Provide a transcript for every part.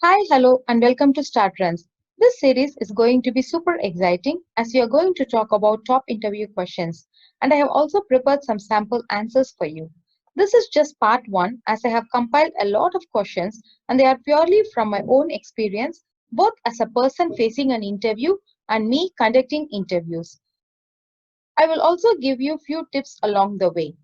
Hi, hello, and welcome to StarTrenz. This series is going to be super exciting as we are going to talk about top interview questions, and I have also prepared some sample answers for you. This is just part one as I have compiled a lot of questions and they are purely from my own experience, both as a person facing an interview and me conducting interviews. I will also give you few tips along the way.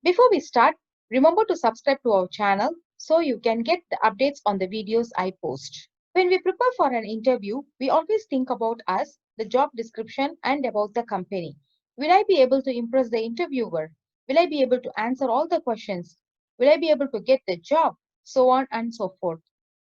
Before we start, remember to subscribe to our channel so you can get the updates on the videos I post. When we prepare for an interview, we always think about us, the job description, and about the company. Will I be able to impress the interviewer? Will I be able to answer all the questions? Will I be able to get the job? So on and so forth.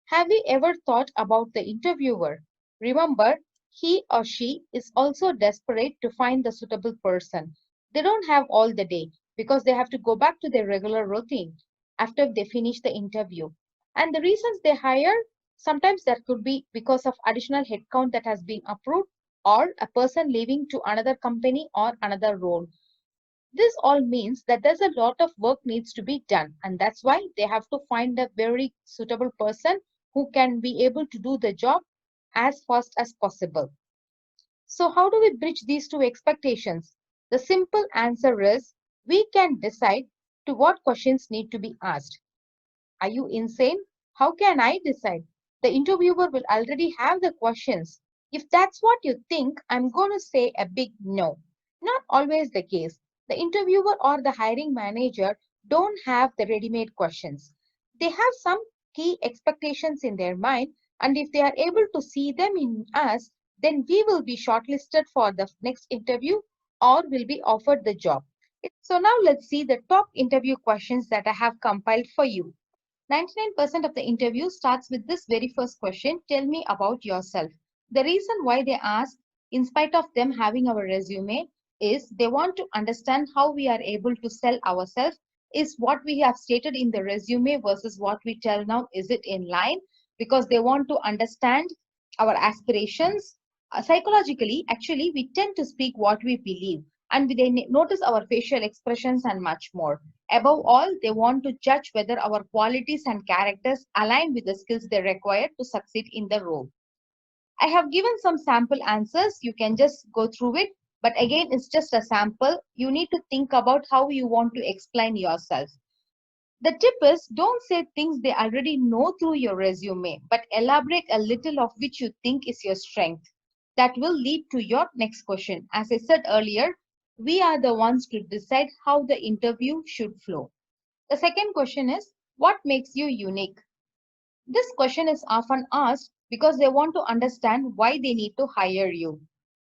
Have you ever thought about the interviewer? Remember, he or she is also desperate to find the suitable person. They don't have all the day because they have to go back to their regular routine after they finish the interview. And the reasons they hire, sometimes that could be because of additional headcount that has been approved or a person leaving to another company or another role. This all means that there's a lot of work needs to be done, and that's why they have to find a very suitable person who can be able to do the job as fast as possible. So, how do we bridge these two expectations? The simple answer is we can decide to what questions need to be asked. Are you insane? How can I decide? The interviewer will already have the questions. If that's what you think, I'm going to say a big no. Not always the case. The interviewer or the hiring manager don't have the ready made questions. They have some key expectations in their mind, and if they are able to see them in us, then we will be shortlisted for the next interview or will be offered the job. So, now let's see the top interview questions that I have compiled for you. 99% of the interview starts with this very first question: tell me about yourself. The reason why they ask, in spite of them having our resume, is they want to understand how we are able to sell ourselves. Is what we have stated in the resume versus what we tell now, is it in line? Because they want to understand our aspirations. Psychologically, actually, we tend to speak what we believe and they notice our facial expressions and much more. Above all, they want to judge whether our qualities and characters align with the skills they require to succeed in the role. I have given some sample answers. You can just go through it. But again, it's just a sample. You need to think about how you want to explain yourself. The tip is don't say things they already know through your resume, but elaborate a little of which you think is your strength. That will lead to your next question. As I said earlier, we are the ones to decide how the interview should flow. The second question is, what makes you unique? This question is often asked because they want to understand why they need to hire you.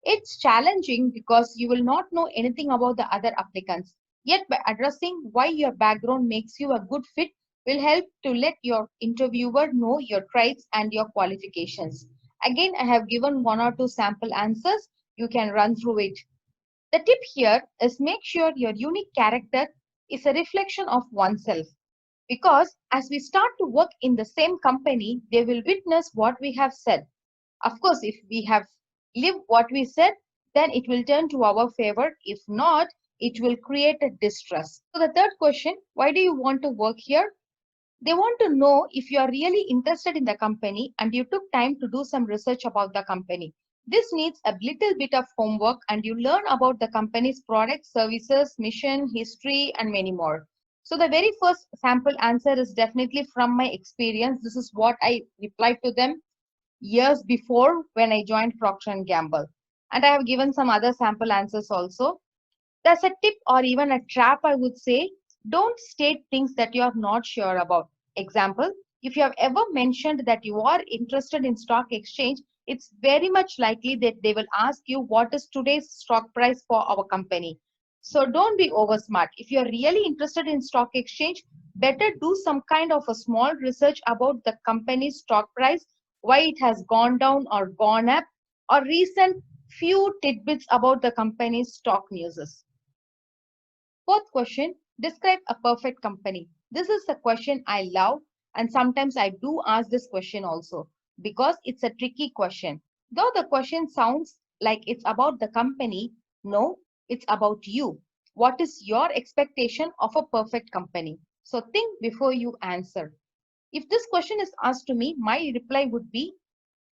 It's challenging because you will not know anything about the other applicants. Yet, by addressing why your background makes you a good fit, will help to let your interviewer know your traits and your qualifications. Again, I have given one or two sample answers. You can run through it. The tip here is make sure your unique character is a reflection of oneself. Because as we start to work in the same company, they will witness what we have said. Of course, if we have lived what we said, then it will turn to our favor. If not, it will create a distrust. So the third question, why do you want to work here? They want to know if you are really interested in the company and you took time to do some research about the company. This needs a little bit of homework and you learn about the company's products, services, mission, history, and many more. So the very first sample answer is definitely from my experience. This is what I replied to them years before when I joined Procter& and Gamble. And I have given some other sample answers also. That's a tip or even a trap, I would say. Don't state things that you are not sure about. Example, if you have ever mentioned that you are interested in stock exchange, it's very much likely that they will ask you what is today's stock price for our company. So don't be over smart. If you're really interested in stock exchange, better do some kind of a small research about the company's stock price, why it has gone down or gone up, or recent few tidbits about the company's stock news. Fourth question, describe a perfect company. This is a question I love, and sometimes I do ask this question also because it's a tricky question. Though the question sounds like it's about the company, no, it's about you. What is your expectation of a perfect company? So think before you answer. If this question is asked to me, my reply would be,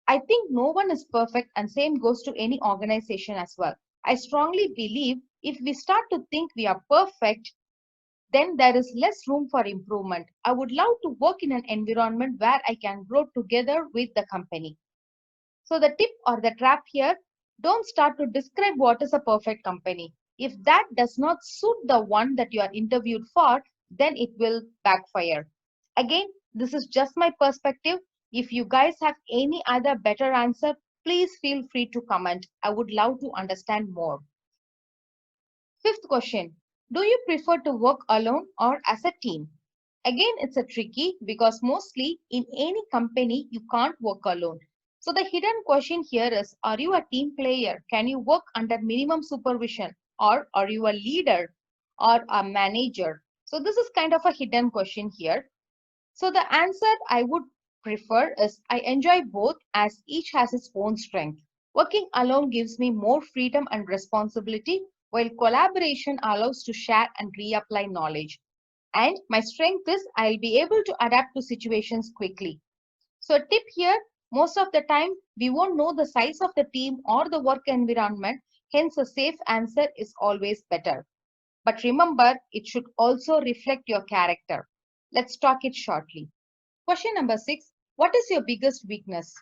I think no one is perfect, and same goes to any organization as well. I strongly believe if we start to think we are perfect, then there is less room for improvement. I would love to work in an environment where I can grow together with the company. So the tip or the trap here, don't start to describe what is a perfect company. If that does not suit the one that you are interviewed for, then it will backfire. Again, this is just my perspective. If you guys have any other better answer, please feel free to comment. I would love to understand more. Fifth question, do you prefer to work alone or as a team? Again, it's a tricky because mostly in any company, you can't work alone. So the hidden question here is, are you a team player? Can you work under minimum supervision? Or are you a leader or a manager? So this is kind of a hidden question here. So the answer I would prefer is I enjoy both as each has its own strength. Working alone gives me more freedom and responsibility, while collaboration allows to share and reapply knowledge. And my strength is I'll be able to adapt to situations quickly. So a tip here, most of the time we won't know the size of the team or the work environment, hence a safe answer is always better. But remember, it should also reflect your character. Let's talk it shortly. Question number 6. What is your biggest weakness?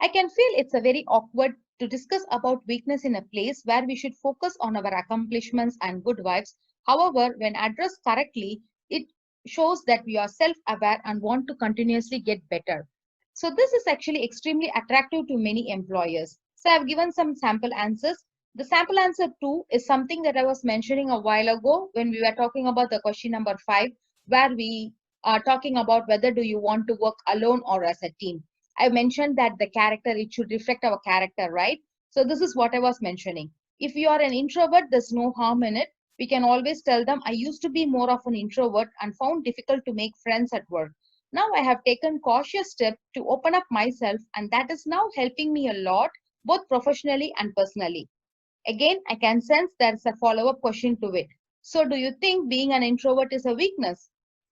I can feel it's a very awkward to discuss about weakness in a place where we should focus on our accomplishments and good vibes. However, when addressed correctly, it shows that we are self-aware and want to continuously get better. So this is actually extremely attractive to many employers. So I've given some sample answers. The sample answer 2 is something that I was mentioning a while ago when we were talking about the question number 5, where we are talking about whether do you want to work alone or as a team. I mentioned that the character, it should reflect our character, right? So this is what I was mentioning. If you are an introvert, there's no harm in it. We can always tell them, I used to be more of an introvert and found difficult to make friends at work. Now I have taken cautious steps to open up myself, and that is now helping me a lot, both professionally and personally. Again, I can sense there's a follow-up question to it. So do you think being an introvert is a weakness?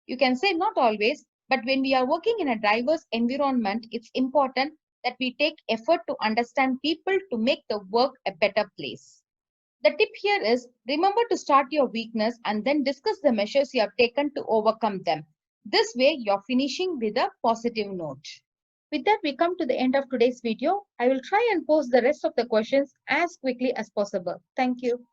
You can say not always, but when we are working in a diverse environment, it's important that we take effort to understand people to make the work a better place. The tip here is remember to start your weakness and then discuss the measures you have taken to overcome them. This way, you're finishing with a positive note. With that, we come to the end of today's video. I will try and post the rest of the questions as quickly as possible. Thank you.